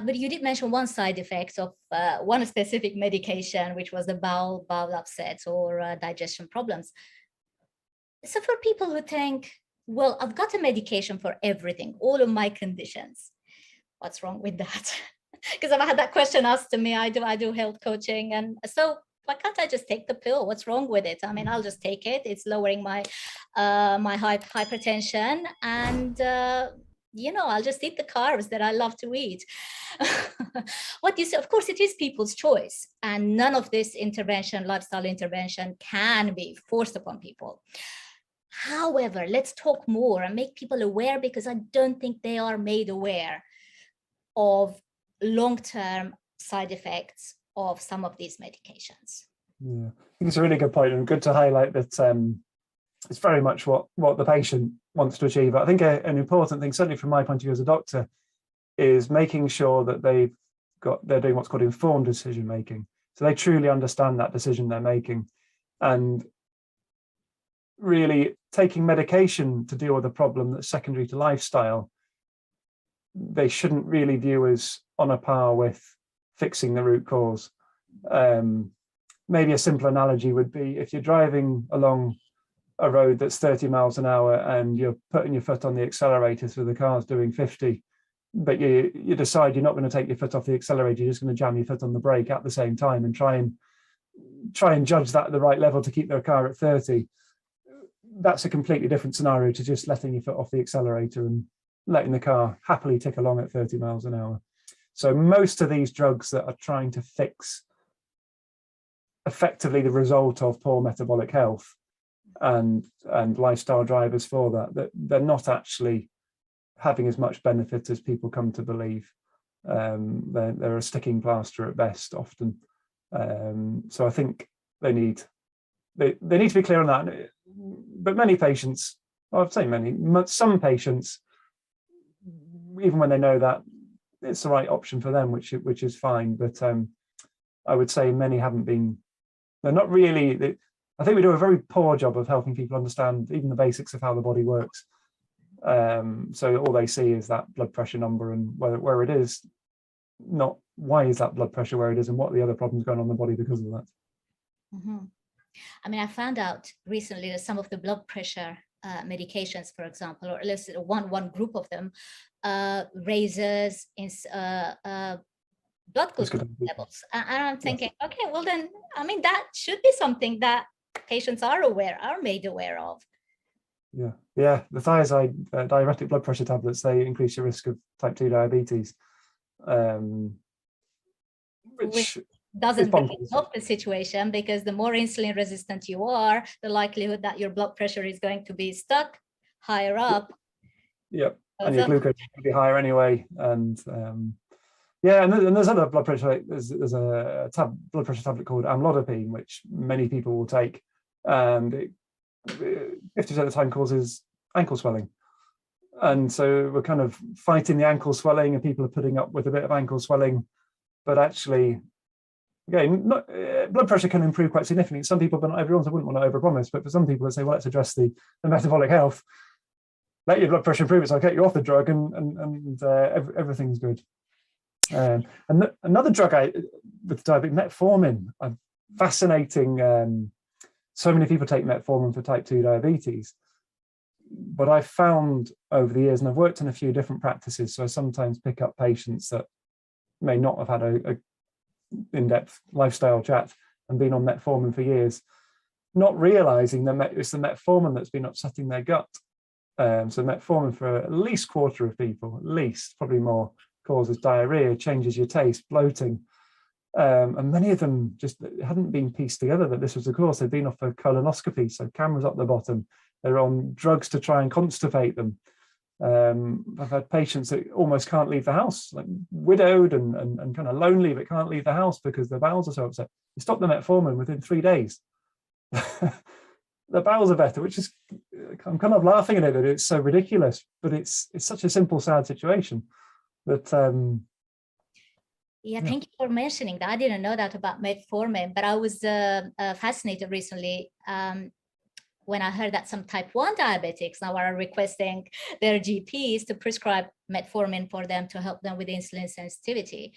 But you did mention one side effect of one specific medication, which was the bowel upsets or digestion problems. So for people who think, well, I've got a medication for everything, all of my conditions, what's wrong with that? Because I've had that question asked to me. I do health coaching, and so why can't I just take the pill? What's wrong with it? I mean, I'll just take it. It's lowering my hypertension, and I'll just eat the carbs that I love to eat. What you say, of course, it is people's choice, and none of this intervention, lifestyle intervention, can be forced upon people. However, let's talk more and make people aware, because I don't think they are made aware of long-term side effects of some of these medications. Yeah, I think it's a really good point, and good to highlight that it's very much what the patient wants to achieve. I think an important thing, certainly from my point of view as a doctor, is making sure that they're doing what's called informed decision making. So they truly understand that decision they're making, and really taking medication to deal with a problem that's secondary to lifestyle, they shouldn't really view as on a par with fixing the root cause. Maybe a simple analogy would be if you're driving along a road that's 30 miles an hour and you're putting your foot on the accelerator so the car's doing 50, but you decide you're not going to take your foot off the accelerator, you're just going to jam your foot on the brake at the same time and try and judge that at the right level to keep the car at 30. That's a completely different scenario to just letting your foot off the accelerator and letting the car happily tick along at 30 miles an hour. So most of these drugs that are trying to fix effectively the result of poor metabolic health and lifestyle drivers for that they're not actually having as much benefit as people come to believe. They're a sticking plaster at best often. So I think they need to be clear on that. But many patients, I'd say some patients, even when they know that it's the right option for them, which is fine. But I would say many haven't been. They're not really. I think we do a very poor job of helping people understand even the basics of how the body works. So all they see is that blood pressure number and where it is, not why is that blood pressure where it is and what are the other problems going on in the body because of that. Mm-hmm. I mean, I found out recently that some of the blood pressure medications, for example, or at least one group of them, raises in blood glucose levels. And I'm thinking, yes. Okay, well then, I mean, that should be something that patients are made aware of. Yeah. The thiazide diuretic blood pressure tablets, they increase your risk of type 2 diabetes, which doesn't really help the situation, because the more insulin resistant you are, the likelihood that your blood pressure is going to be stuck higher up. Yep, and your glucose will be higher anyway. And and there's other blood pressure. There's a blood pressure tablet called amlodipine, which many people will take, and it 50% of the time causes ankle swelling. And so we're kind of fighting the ankle swelling, and people are putting up with a bit of ankle swelling, but actually, again, blood pressure can improve quite significantly. Some people, but not everyone, so I wouldn't want to overpromise, but for some people that say, well, let's address the metabolic health, let your blood pressure improve, so I'll get you off the drug and everything's good. And another drug with diabetes, metformin, fascinating. So many people take metformin for type 2 diabetes, but I've found over the years, and I've worked in a few different practices, so I sometimes pick up patients that may not have had a in-depth lifestyle chat and been on metformin for years, not realizing that it's the metformin that's been upsetting their gut. So metformin for at least a quarter of people, at least, probably more, causes diarrhea, changes your taste, bloating. And many of them just hadn't been pieced together that this was the cause. They'd been off a colonoscopy, so cameras up the bottom. They're on drugs to try and constipate them. I've had patients that almost can't leave the house, like widowed and kind of lonely, but can't leave the house because their bowels are so upset. You stop the metformin within 3 days. The bowels are better, which is, I'm kind of laughing at it, that it's so ridiculous, but it's such a simple, sad situation. But thank you for mentioning that. I didn't know that about metformin, but I was fascinated recently when I heard that some type 1 diabetics now are requesting their GPs to prescribe metformin for them to help them with insulin sensitivity.